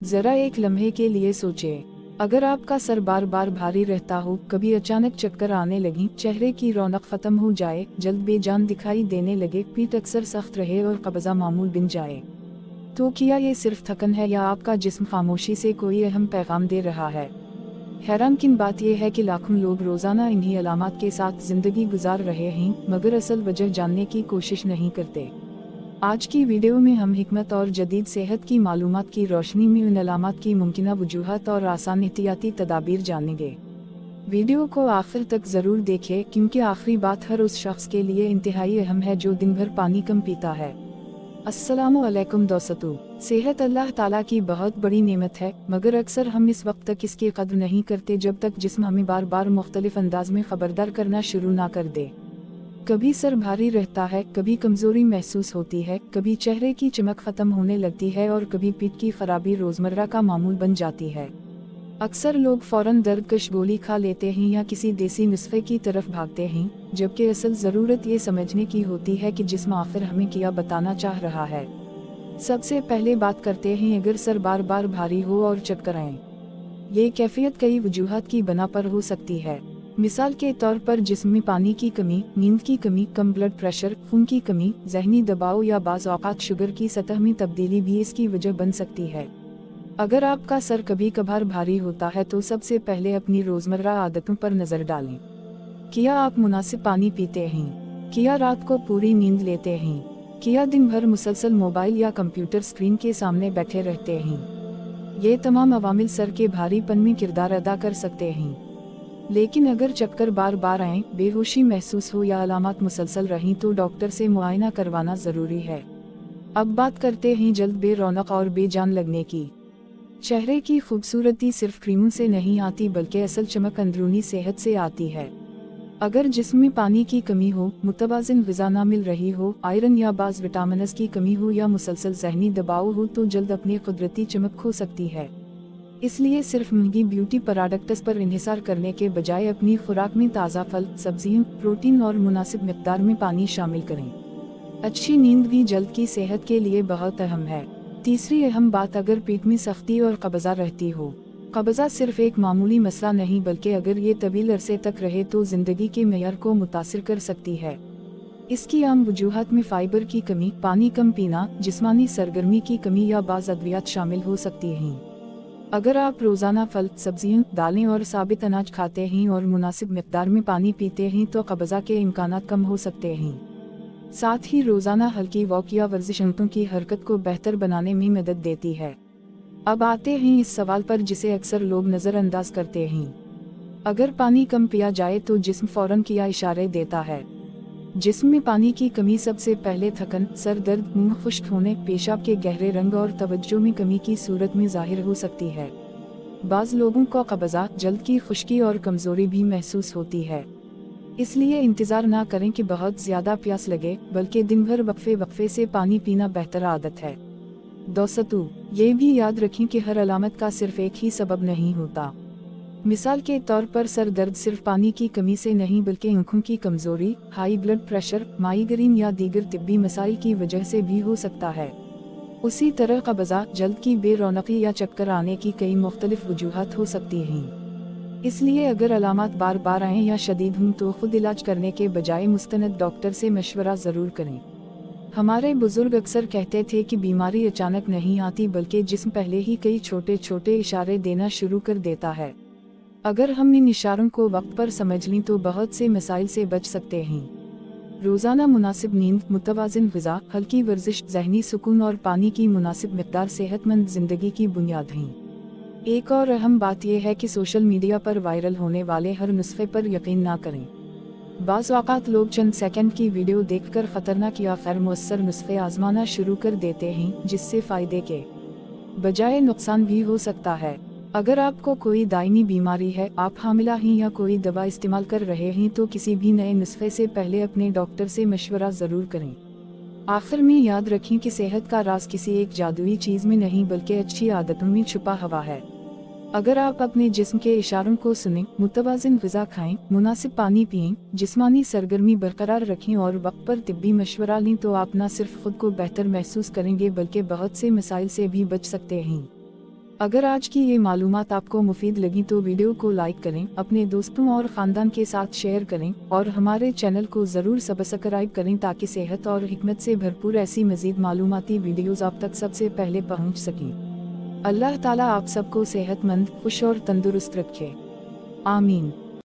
जरा एक लम्हे के लिए सोचें, अगर आपका सर बार बार भारी रहता हो, कभी अचानक चक्कर आने लगी, चेहरे की रौनक खत्म हो जाए, जल्द बेजान दिखाई देने लगे, पीठ अक्सर सख्त रहे और कब्ज़ा मामूल बन जाए, तो क्या ये सिर्फ थकन है या आपका जिस्म खामोशी से कोई अहम पैगाम दे रहा है? हैरानकुन बात यह है कि लाखों लोग रोज़ाना इन्हीं अलामात के साथ ज़िंदगी गुजार रहे हैं, मगर असल वजह जानने की कोशिश नहीं करते। आज की वीडियो में हम हिकमत और जदीद सेहत की मालूमात की रोशनी में उन अलामात की मुमकिना वजूहात और आसान एहतियाती तदाबीर जानेंगे। वीडियो को आखिर तक ज़रूर देखें, क्योंकि आखिरी बात हर उस शख्स के लिए इंतहाई अहम है जो दिन भर पानी कम पीता है। अस्सलामु अलैकुम दोस्तों, सेहत अल्लाह ताला की बहुत बड़ी नेमत है, मगर अक्सर हम इस वक्त तक इसकी कद्र नहीं करते जब तक जिस्म हमें बार बार मुख्तलिफ अंदाज में खबरदार करना शुरू ना कर दे। कभी सर भारी रहता है, कभी कमज़ोरी महसूस होती है, कभी चेहरे की चमक ख़त्म होने लगती है और कभी पीठ की खराबी रोज़मर्रा का मामूल बन जाती है। अक्सर लोग फ़ौरन दर्दकश गोली खा लेते हैं या किसी देसी नुस्खे की तरफ भागते हैं, जबकि असल ज़रूरत ये समझने की होती है कि जिस्म आखिर हमें क्या बताना चाह रहा है। सबसे पहले बात करते हैं अगर सर बार बार भारी हो और चक्कर आएं। ये कैफियत कई वजूहात की बना पर हो सकती है। मिसाल के तौर पर जिस्म में पानी की कमी, नींद की कमी, कम ब्लड प्रेशर, खून की कमी, जहनी दबाव या बाज़ औक़ात शुगर की सतह में तब्दीली भी इसकी वजह बन सकती है। अगर आपका सर कभी कभार भारी होता है तो सबसे पहले अपनी रोज़मर्रा आदतों पर नज़र डालें। क्या आप मुनासिब पानी पीते हैं? क्या रात को पूरी नींद लेते हैं? क्या दिन भर मुसलसल मोबाइल या कंप्यूटर स्क्रीन के सामने बैठे रहते हैं? ये तमाम अवामिल सर के भारीपन में किरदार अदा कर सकते हैं। लेकिन अगर चक्कर बार बार आए, बेहोशी महसूस हो या अलामात मुसलसल रहीं तो डॉक्टर से मुआयना करवाना ज़रूरी है। अब बात करते हैं जल्द बेरौनक और बेजान लगने की। चेहरे की खूबसूरती सिर्फ क्रीमों से नहीं आती, बल्कि असल चमक अंदरूनी सेहत से आती है। अगर जिस्म में पानी की कमी हो, मुतवाज़िन ग़िज़ा ना मिल रही हो, आयरन या बाज़ विटामिन्स की कमी हो या मुसलसल ज़हनी दबाव हो तो जल्द अपनी कुदरती चमक खो सकती है। इसलिए सिर्फ महंगी ब्यूटी प्रोडक्ट्स पर इन्हिसार करने के बजाय अपनी खुराक में ताज़ा फल, सब्जियां, प्रोटीन और मुनासिब मिक़दार में पानी शामिल करें। अच्छी नींद भी जल्द की सेहत के लिए बहुत अहम है। तीसरी अहम बात, अगर पेट में सख्ती और कब्ज़ा रहती हो। कब्ज़ा सिर्फ एक मामूली मसला नहीं, बल्कि अगर ये तवील अरसे तक रहे तो ज़िंदगी के मेयार को मुतासिर कर सकती है। इसकी आम वजूहात में फ़ाइबर की कमी, पानी कम पीना, जिस्मानी सरगर्मी की कमी या बाज़ अद्वियात शामिल हो सकती हैं। अगर आप रोज़ाना फल, सब्जियां, दालें और साबित अनाज खाते हैं और मुनासिब मिक़दार में पानी पीते हैं तो कब्ज़ा के इम्कानात कम हो सकते हैं। साथ ही रोज़ाना हल्की वॉक या वर्जिश आंतों की हरकत को बेहतर बनाने में मदद देती है। अब आते हैं इस सवाल पर जिसे अक्सर लोग नज़रअंदाज करते हैं। अगर पानी कम पिया जाए तो जिस्म फ़ौरन क्या इशारे देता है? जिस्म में पानी की कमी सबसे पहले थकन, सर दर्द, मुंह खुश्क होने, पेशाब के गहरे रंग और तवज्जो में कमी की सूरत में ज़ाहिर हो सकती है। बाज़ लोगों को कब्ज़ा, जल्द की खुश्की और कमज़ोरी भी महसूस होती है। इसलिए इंतज़ार ना करें कि बहुत ज़्यादा प्यास लगे, बल्कि दिन भर वक्फे से पानी पीना बेहतर आदत है। दोस्तों, ये भी याद रखें कि हर अलामत का सिर्फ एक ही सबब नहीं होता। मिसाल के तौर पर सर दर्द सिर्फ पानी की कमी से नहीं, बल्कि आँखों की कमज़ोरी, हाई ब्लड प्रेशर, माइग्रेन या दीगर तिब्बी मसाइल की वजह से भी हो सकता है। उसी तरह कब्ज़ा, जल्द की बेरौनकी या चक्कर आने की कई मुख्तलिफ वजूहात हो सकती हैं। इसलिए अगर अलामात बार बार आएँ या शदीद हों तो खुद इलाज करने के बजाय मुस्तनद डॉक्टर से मशवरा ज़रूर करें। हमारे बुजुर्ग अक्सर कहते थे कि बीमारी अचानक नहीं आती, बल्कि जिस्म पहले ही कई छोटे छोटे इशारे देना शुरू कर देता है। अगर हम इन इशारों को वक्त पर समझ लें तो बहुत से मसाइल से बच सकते हैं। रोज़ाना मुनासिब नींद, मुतवाज़िन ग़िज़ा, हल्की वर्जिश, ज़हनी सुकून और पानी की मुनासिब मिक़दार सेहतमंद ज़िंदगी की बुनियाद हैं। एक और अहम बात यह है कि सोशल मीडिया पर वायरल होने वाले हर नुस्खे पर यकीन ना करें। बाज़ औक़ात लोग चंद सेकंड की वीडियो देखकर ख़तरनाक या गैर मुअस्सर नुस्खे आज़माना शुरू कर देते हैं, जिससे फ़ायदे के बजाय नुकसान भी हो सकता है। अगर आपको कोई दायमी बीमारी है, आप हामिला हैं या कोई दवा इस्तेमाल कर रहे हैं तो किसी भी नए नुस्खे से पहले अपने डॉक्टर से मशवरा ज़रूर करें। आखिर में याद रखें कि सेहत का राज किसी एक जादुई चीज़ में नहीं, बल्कि अच्छी आदतों में छुपा हुआ है। अगर आप अपने जिस्म के इशारों को सुनें, मुतवाज़िन ग़िज़ा खाएं, मुनासिब पानी पिएं, जिस्मानी सरगर्मी बरकरार रखें और वक्त पर तिब्बी मशवरा लें तो आप न सिर्फ खुद को बेहतर महसूस करेंगे बल्कि बहुत से मसाइल से भी बच सकते हैं। अगर आज की ये मालूमात आपको मुफीद लगी तो वीडियो को लाइक करें, अपने दोस्तों और ख़ानदान के साथ शेयर करें और हमारे चैनल को ज़रूर सब्सक्राइब करें ताकि सेहत और हिकमत से भरपूर ऐसी मज़ीद मालूमाती वीडियोज़ आप तक सबसे पहले पहुँच सकें। अल्लाह ताला आप सबको सेहतमंद, खुश और तंदुरुस्त रखे। आमीन।